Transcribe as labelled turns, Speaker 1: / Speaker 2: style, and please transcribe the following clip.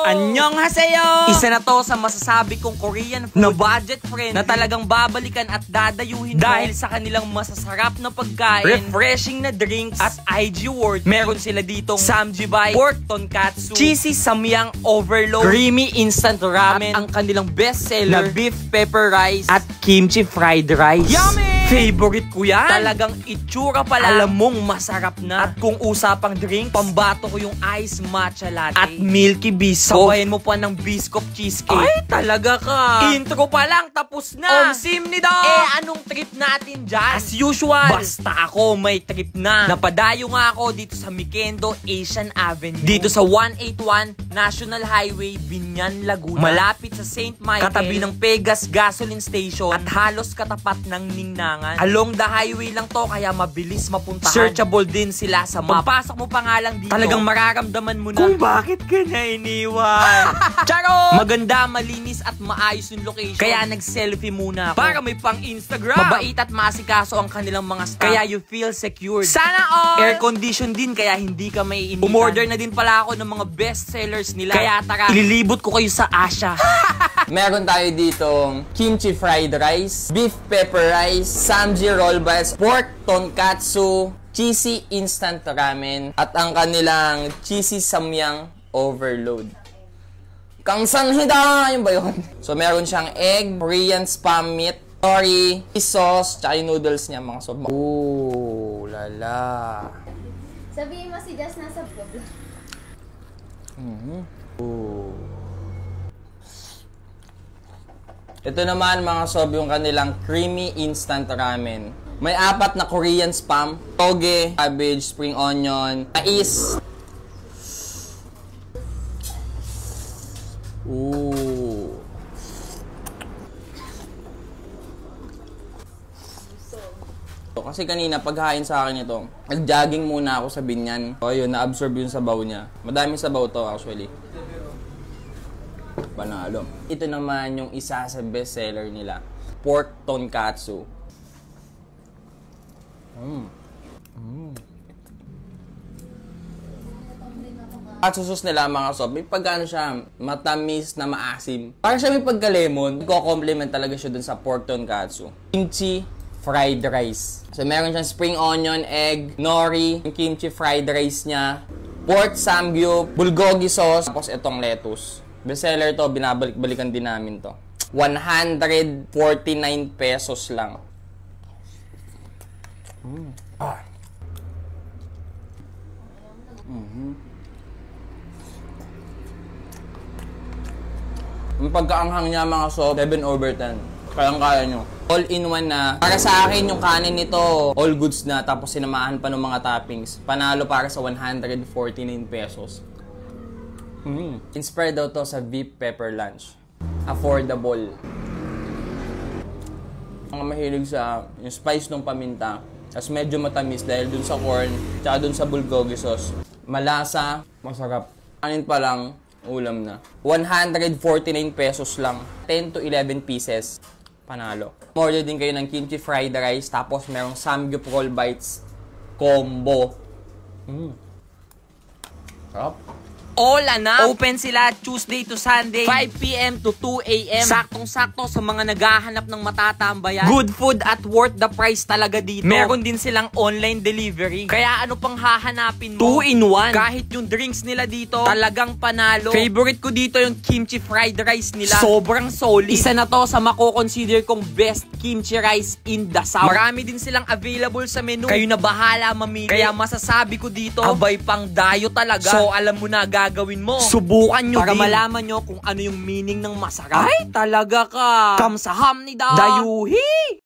Speaker 1: Annyeonghaseyo! Isa na to sa masasabi kong Korean food na budget friendly na talagang babalikan at dadayuhin dahil sa kanilang masasarap na pagkain, refreshing na drinks, at IG word. Meron sila ditong samjibay, pork tonkatsu, cheesy samyang overload, creamy instant ramen, at ang kanilang bestseller na beef pepper rice at kimchi fried rice. Yummy! Favorite ko yan. Talagang itsura pala, alam mong masarap na. At kung usapang drink, pambato ko yung ice matcha latte at milky biscoff. Sabayan mo pa ng biscoff cheesecake. Ay, talaga ka. Intro pa lang, tapos na. Omsimnida! Anong trip natin dyan? As usual, basta ako may trip na. Napadayo nga ako dito sa Mikendo Asian Avenue. Dito sa 181 National Highway, Binyan, Laguna. Malapit sa St. Michael. Katabi ng Pegas Gasoline Station. At halos katapat ng Ningnangan. Along the highway lang to, kaya mabilis mapuntahan. Searchable din sila sa map. Pagpasok mo pa nga lang dito, talagang mararamdaman mo na kung bakit ka na iniwan. Charo! Maganda, malinis at maayos yung location. Kaya nag-selfie muna ako para may pang Instagram. Mabait at masikaso ang kanilang mga staff. Kaya you feel secured. Sana all! Air condition din, kaya hindi ka may initan. Umorder na din pala ako ng mga best sellers nila. Kaya tara, ililibot ko kayo sa Asia.
Speaker 2: Meron tayo ditong kimchi fried rice, beef pepper rice, samji roll bites, pork tonkatsu, cheesy instant ramen, at ang kanilang cheesy samyang overload. Kangsanhida! Yun ba yun? So, meron siyang egg, Korean spam meat, nori, sauce, tsaka yung noodles niya, mga sob. Ooh, lala.
Speaker 3: Sabihin mo si Jazz nasa vlog.
Speaker 2: Ooh. Ito naman mga sob, yung kanilang creamy instant ramen. May 4 na Korean spam, toge, cabbage, spring onion, mais. Ooh. Kasi kanina paghain sa akin ito, nag-jogging muna ako sa Binyan. So yun, na-absorb yung sabaw niya. Madaming sabaw to actually. Panalo. Ito naman yung isa sa bestseller nila, pork tonkatsu. At sauce nila mga sob, may pagkano siya, matamis na maasim. Para siya may pagka-lemon, ko-complement talaga siya dun sa pork tonkatsu. Kimchi fried rice. So meron siyang spring onion, egg, nori, yung kimchi fried rice niya, pork samgyup, bulgogi sauce, tapos itong lettuce. Bestseller to, binabalik-balikan din namin to. 149 pesos lang. Yung pagkaanghang niya mga sob, 7/10. Kayang-kaya nyo. All-in-one na. Para sa akin, yung kanin nito, all goods na. Tapos sinamahan pa ng mga toppings. Panalo para sa 149 pesos. Inspired daw to sa beef pepper lunch. Affordable. Ang mahilig sa yung spice ng paminta. Tapos medyo matamis dahil dun sa corn, tsaka dun sa bulgogi sauce. Malasa, masarap. Kanin pa lang, ulam na. 149 pesos lang. 10 to 11 pieces. Panalo. Order din kayo ng kimchi fried rice, tapos merong samgyup roll bites combo. Sarap.
Speaker 1: Ola na. Open sila Tuesday to Sunday, 5 PM to 2 AM. Saktong-sakto sa mga naghahanap ng matatambayan. Good food at worth the price talaga dito. Meron din silang online delivery. Kaya ano pang hahanapin mo? 2-in-1. Kahit yung drinks nila dito, talagang panalo. Favorite ko dito yung kimchi fried rice nila. Sobrang solid. Isa na to sa mako-consider kong best kimchi rice in the South. Marami din silang available sa menu. Kayo na bahala mamili. Kaya masasabi ko dito, abay pang dayo talaga. So alam mo na gagawin mo. Subukan nyo para din. Malaman nyo kung ano yung meaning ng masarap. Ay, talaga ka. Kamsahamnida. Dayuhi.